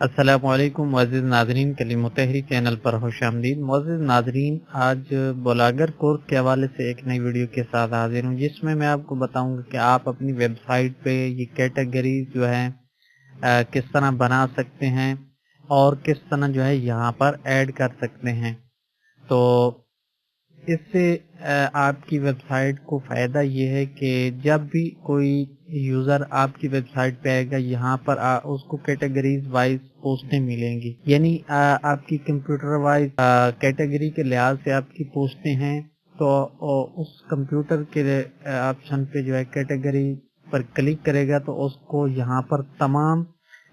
अस्सलामुअलैकुम मुअज़्ज़िज़ नाज़रीन, कलीम तहरी चैनल पर खुश आमदीद। मुअज़्ज़िज़ नाज़रीन, आज ब्लॉगर कोर्स के हवाले से एक नई वीडियो के साथ हाजिर हूँ, जिसमें मैं आपको बताऊंगा कि आप अपनी वेबसाइट पे ये कैटेगरी जो है किस तरह बना सकते हैं और किस तरह जो है यहाँ पर ऐड कर सकते हैं। तो इससे आपकी वेबसाइट को फ़ायदा ये है कि जब भी कोई यूज़र आपकी वेबसाइट पे आएगा, यहाँ पर उसको कैटेगरीज वाइज पोस्टें मिलेंगी, यानी आपकी कंप्यूटर वाइज कैटेगरी के लिहाज से आपकी पोस्टें हैं। तो उस कंप्यूटर के ऑप्शन पे जो है कैटेगरी पर क्लिक करेगा तो उसको यहाँ पर तमाम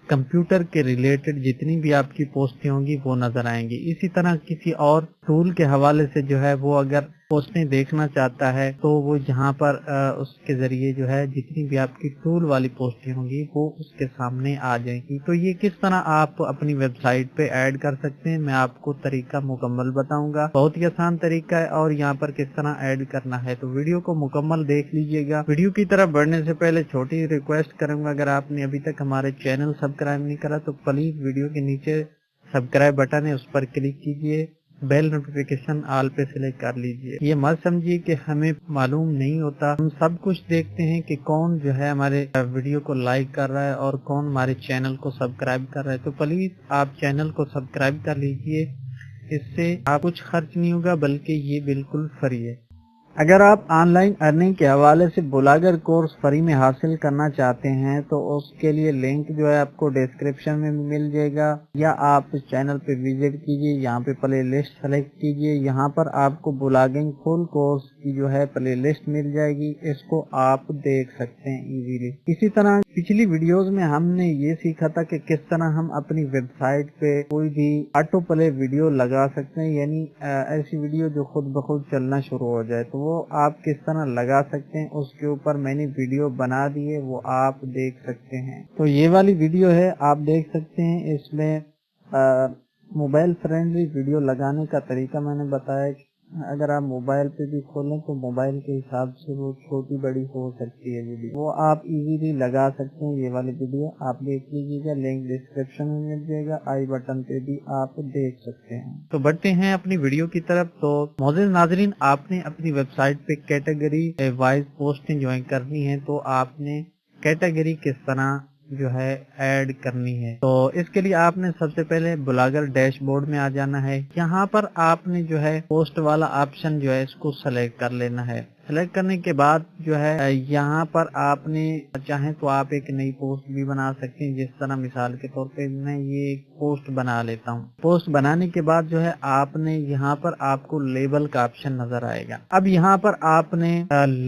कंप्यूटर के रिलेटेड जितनी भी आपकी पोस्टें होंगी वो नजर आएंगी। इसी तरह किसी और टूल के हवाले से जो है वो अगर पोस्टें देखना चाहता है तो वो यहाँ पर उसके जरिए जो है जितनी भी आपकी टूल वाली पोस्टें होंगी वो उसके सामने आ जाएंगी। तो ये किस तरह आप अपनी वेबसाइट पे ऐड कर सकते हैं, मैं आपको तरीका मुकम्मल बताऊंगा। बहुत ही आसान तरीका है और यहाँ पर किस तरह ऐड करना है, तो वीडियो को मुकम्मल देख लीजिएगा। वीडियो की तरफ बढ़ने से पहले छोटी रिक्वेस्ट करूंगा, अगर आपने अभी तक हमारे चैनल सब्सक्राइब नहीं करा तो प्लीज वीडियो के नीचे सब्सक्राइब बटन है, उस पर क्लिक कीजिए, बेल नोटिफिकेशन ऑल पे सिलेक्ट कर लीजिए। ये मत समझिए कि हमें मालूम नहीं होता, हम सब कुछ देखते हैं कि कौन जो है हमारे वीडियो को लाइक कर रहा है और कौन हमारे चैनल को सब्सक्राइब कर रहा है। तो प्लीज आप चैनल को सब्सक्राइब कर लीजिए, इससे आप कुछ खर्च नहीं होगा बल्कि ये बिल्कुल फ्री है। अगर आप ऑनलाइन अर्निंग के हवाले से ब्लॉगर कोर्स फ्री में हासिल करना चाहते हैं तो उसके लिए लिंक जो है आपको डिस्क्रिप्शन में मिल जाएगा, या आप इस चैनल पे विजिट कीजिए, यहाँ पे प्ले लिस्ट सेलेक्ट कीजिए, यहाँ पर आपको ब्लॉगिंग फुल कोर्स की जो है प्ले लिस्ट मिल जाएगी, इसको आप देख सकते हैं इजीली। इसी तरह पिछली वीडियोस में हमने ये सीखा था कि किस तरह हम अपनी वेबसाइट पे कोई भी ऑटो प्ले वीडियो लगा सकते हैं, यानी ऐसी वीडियो जो खुद ब खुद चलना शुरू हो जाए, तो वो आप किस तरह लगा सकते हैं उसके ऊपर मैंने वीडियो बना दी है, वो आप देख सकते हैं। तो ये वाली वीडियो है, आप देख सकते हैं। इसमें मोबाइल फ्रेंडली वीडियो लगाने का तरीका मैंने बताया। अगर आप मोबाइल पे भी खोलें तो मोबाइल के हिसाब से वो छोटी बड़ी हो सकती है वीडियो, वो आप इजीली लगा सकते हैं। ये वाली वीडियो आप देख लीजिएगा, लिंक डिस्क्रिप्शन में मिल जाएगा, आई बटन पे भी आप देख सकते हैं। तो बढ़ते हैं अपनी वीडियो की तरफ। तो मौजूद नाजरीन, आपने अपनी वेबसाइट पे कैटेगरी वाइज पोस्टें ज्वाइन करनी है, तो आपने कैटेगरी किस तरह जो है ऐड करनी है, तो इसके लिए आपने सबसे पहले ब्लॉगर डैशबोर्ड में आ जाना है। यहाँ पर आपने जो है पोस्ट वाला ऑप्शन जो है इसको सेलेक्ट कर लेना है। सेलेक्ट करने के बाद जो है यहाँ पर आपने चाहे तो आप एक नई पोस्ट भी बना सकते हैं, जिस तरह मिसाल के तौर पे मैं ये एक पोस्ट बना लेता हूँ। पोस्ट बनाने के बाद जो है आपने यहाँ पर आपको लेबल का ऑप्शन नजर आएगा। अब यहाँ पर आपने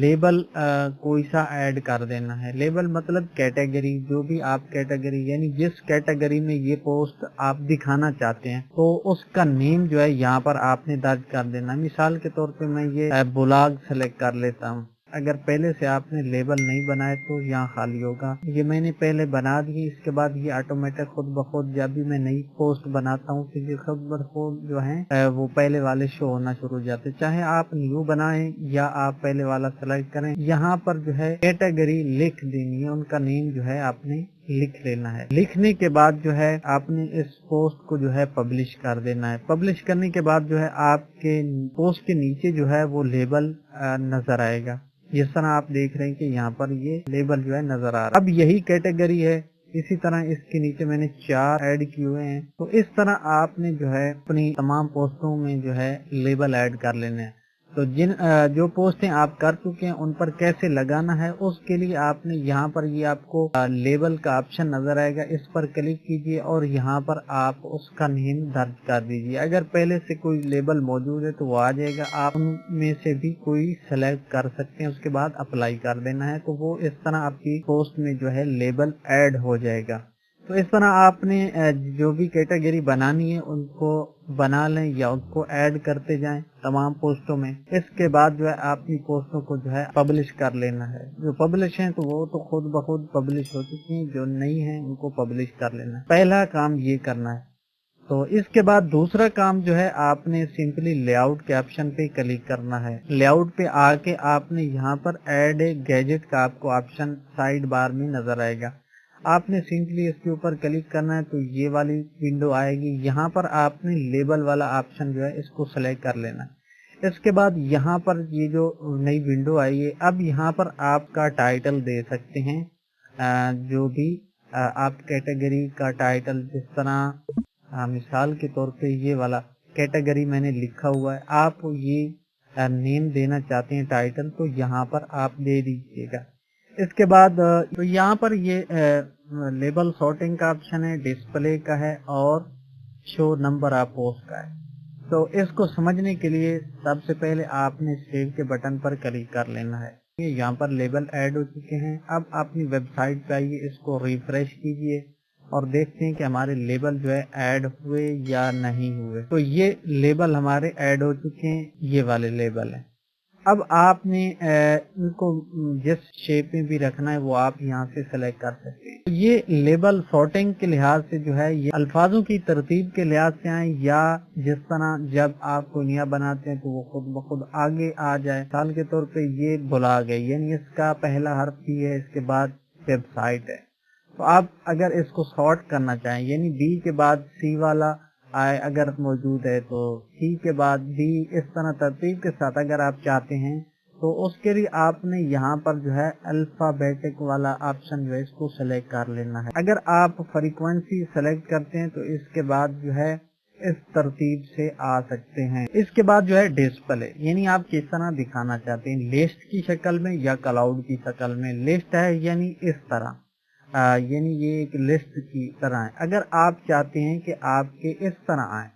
लेबल कोई सा ऐड कर देना है। लेबल मतलब कैटेगरी, जो भी आप कैटेगरी यानी जिस कैटेगरी में ये पोस्ट आप दिखाना चाहते हैं तो उसका नेम जो है यहाँ पर आपने दर्ज कर देना। मिसाल के तौर पे मैं ये ब्लॉग सेलेक्ट कर लेता हूँ। अगर पहले से आपने लेबल नहीं बनाए तो यहाँ खाली होगा, ये मैंने पहले बना दिए। इसके बाद ये ऑटोमेटिक खुद ब खुद जब भी मैं नई पोस्ट बनाता हूँ तो ये खुद ब खुद जो है वो पहले वाले शो होना शुरू हो जाते। चाहे आप न्यू बनाएं या आप पहले वाला सेलेक्ट करें, यहाँ पर जो है कैटेगरी लिख देनी है, उनका नेम जो है आपने लिख लेना है। लिखने के बाद जो है आपने इस पोस्ट को जो है पब्लिश कर देना है। पब्लिश करने के बाद जो है आपके पोस्ट के नीचे जो है वो लेबल नजर आएगा, जिस तरह आप देख रहे हैं कि यहाँ पर ये लेबल जो है नजर आ रहा है। अब यही कैटेगरी है, इसी तरह इसके नीचे मैंने 4 ऐड किए हुए हैं। तो इस तरह आपने जो है अपनी तमाम पोस्टों में जो है लेबल ऐड कर लेने हैं। तो जो पोस्टें आप कर चुके हैं उन पर कैसे लगाना है, उसके लिए आपने यहाँ पर ये आपको लेबल का ऑप्शन नजर आएगा, इस पर क्लिक कीजिए और यहाँ पर आप उसका नेम दर्ज कर दीजिए। अगर पहले से कोई लेबल मौजूद है तो वो आ जाएगा, आप उनमें से भी कोई सेलेक्ट कर सकते हैं, उसके बाद अप्लाई कर देना है। तो वो इस तरह आपकी पोस्ट में जो है लेबल ऐड हो जाएगा। तो इस तरह आपने जो भी कैटेगरी बनानी है उनको बना लें या उनको ऐड करते जाएं तमाम पोस्टों में। इसके बाद जो है आपकी पोस्टों को जो है पब्लिश कर लेना है। जो पब्लिश हैं तो वो तो खुद ब खुद पब्लिश हो चुकी हैं, जो नहीं है उनको पब्लिश कर लेना है। पहला काम ये करना है। तो इसके बाद दूसरा काम जो है आपने सिंपली लेआउट के ऑप्शन पे क्लिक करना है। लेआउट पे आके आपने यहाँ पर ऐड ए गैजेट का आपको ऑप्शन साइड बार में नजर आएगा। आपने सिंपली इसके ऊपर क्लिक करना है तो ये वाली विंडो आएगी। यहाँ पर आपने लेबल वाला ऑप्शन जो है इसको सेलेक्ट कर लेना है। इसके बाद यहाँ पर ये जो नई विंडो आई है, अब यहाँ पर आपका टाइटल दे सकते हैं, जो भी आप कैटेगरी का टाइटल, जिस तरह मिसाल के तौर पे ये वाला कैटेगरी मैंने लिखा हुआ है, आप ये नेम देना चाहते हैं टाइटल, तो यहाँ पर आप दे दीजिएगा। इसके बाद तो यहाँ पर ये लेबल सॉर्टिंग का ऑप्शन है, डिस्प्ले का है और शो नंबर ऑफ पोस्ट का है। तो इसको समझने के लिए सबसे पहले आपने सेव के बटन पर क्लिक कर लेना है। यहाँ पर लेबल ऐड हो चुके हैं। अब अपनी वेबसाइट पे आइए, इसको रिफ्रेश कीजिए और देखते हैं कि हमारे लेबल जो है ऐड हुए या नहीं हुए। तो ये लेबल हमारे ऐड हो चुके हैं, ये वाले लेबल हैं। अब आपने इनको जिस शेप में भी रखना है वो आप यहाँ से सेलेक्ट कर सकते हैं। तो ये लेबल सॉर्टिंग के लिहाज से जो है ये अल्फाजों की तरतीब के लिहाज से आए, या जिस तरह जब आप कोई नया बनाते हैं तो वो खुद ब खुद आगे आ जाए। मिसाल के तौर पे ये बुला गई, यानी इसका पहला हर्फ ही है, इसके बाद वेबसाइट है। तो आप अगर इसको सॉर्ट करना चाहें, यानी बी के बाद सी वाला आए अगर मौजूद है, तो सी के बाद डी, इस तरह तरतीब के साथ अगर आप चाहते हैं तो उसके लिए आपने यहाँ पर जो है अल्फाबेटिक वाला ऑप्शन जो है इसको सेलेक्ट कर लेना है। अगर आप फ्रीक्वेंसी सेलेक्ट करते हैं तो इसके बाद जो है इस तरतीब से आ सकते हैं। इसके बाद जो है डिस्प्ले, यानी आप किस तरह दिखाना चाहते हैं, लिस्ट की शक्ल में या क्लाउड की शक्ल में। लिस्ट है यानी इस तरह, यानी ये एक लिस्ट की तरह है। अगर आप चाहते हैं कि आपके इस तरह आए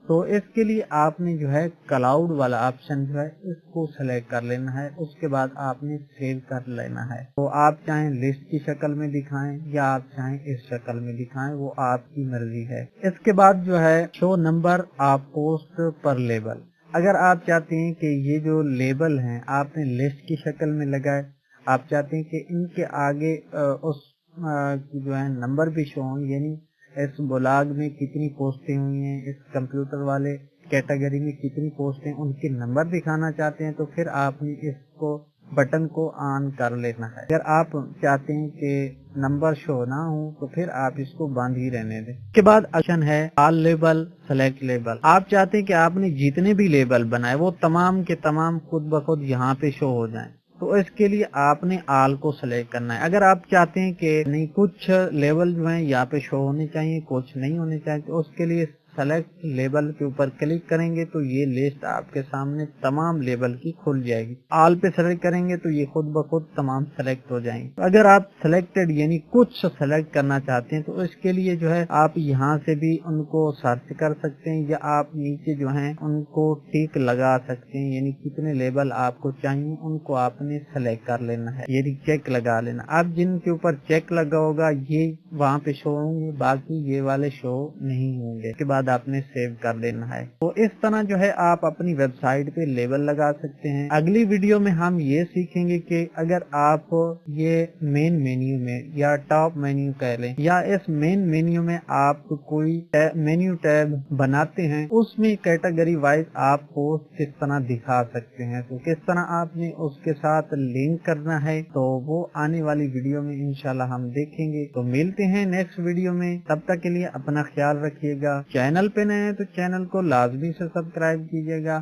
तो इसके लिए आपने जो है क्लाउड वाला ऑप्शन जो है इसको सेलेक्ट कर लेना है। उसके बाद आपने सेव कर लेना है। तो आप चाहें लिस्ट की शक्ल में दिखाएं या आप चाहें इस शक्ल में दिखाएं, वो आपकी मर्जी है। इसके बाद जो है शो नंबर ऑफ पोस्ट पर लेबल। अगर आप चाहते हैं कि ये जो लेबल हैं आपने लिस्ट की शक्ल में लगाए, आप चाहते हैं कि इनके आगे उस जो है नंबर भी शो हो, यानी इस ब्लॉग में कितनी पोस्टें हुई हैं, इस कंप्यूटर वाले कैटेगरी में कितनी पोस्टें, उनके नंबर दिखाना चाहते हैं, तो फिर आपने इसको बटन को ऑन कर लेना है। अगर आप चाहते हैं कि नंबर शो ना हो तो फिर आप इसको बंद ही रहने दें। इसके बाद ऑप्शन है ऑल लेबल, सेलेक्ट लेबल। आप चाहते हैं कि आपने जितने भी लेबल बनाए वो तमाम के तमाम खुद ब खुद यहाँ पे शो हो जाएं, तो इसके लिए आपने आल को सेलेक्ट करना है। अगर आप चाहते हैं कि नहीं कुछ लेबल जो है यहाँ पे शो होने चाहिए, कुछ नहीं होने चाहिए, तो उसके लिए सेलेक्ट लेबल के ऊपर क्लिक करेंगे तो ये लिस्ट आपके सामने तमाम लेबल की खुल जाएगी। आल पे सेलेक्ट करेंगे तो ये खुद ब खुद तमाम सेलेक्ट हो जाएंगे। तो अगर आप सेलेक्टेड यानी कुछ सेलेक्ट करना चाहते हैं तो इसके लिए जो है आप यहाँ से भी उनको सर्च कर सकते हैं, या आप नीचे जो है उनको टिक लगा सकते हैं, यानी कितने लेबल आपको चाहिए उनको आपने सेलेक्ट कर लेना है, यानी चेक लगा लेना। आप जिनके ऊपर चेक लगा होगा ये वहाँ पे शो होंगे, बाकी ये वाले शो नहीं होंगे। इसके बाद आपने सेव कर देना है। तो इस तरह जो है आप अपनी वेबसाइट पे लेबल लगा सकते हैं। अगली वीडियो में हम ये सीखेंगे कि अगर आप ये मेन मेन्यू में या टॉप मेन्यू कह लें, या इस मेन मेन्यू में आप कोई मेन्यू टैब बनाते हैं, उसमें कैटेगरी वाइज आप पोस्ट किस तरह दिखा सकते हैं, तो किस तरह आपने उसके साथ लिंक करना है, तो वो आने वाली वीडियो में इंशाल्लाह हम देखेंगे। तो मिलते हैं नेक्स्ट वीडियो में, तब तक के लिए अपना ख्याल रखिएगा। चैनल पे नए हैं तो चैनल को लाजमी से सब्सक्राइब कीजिएगा।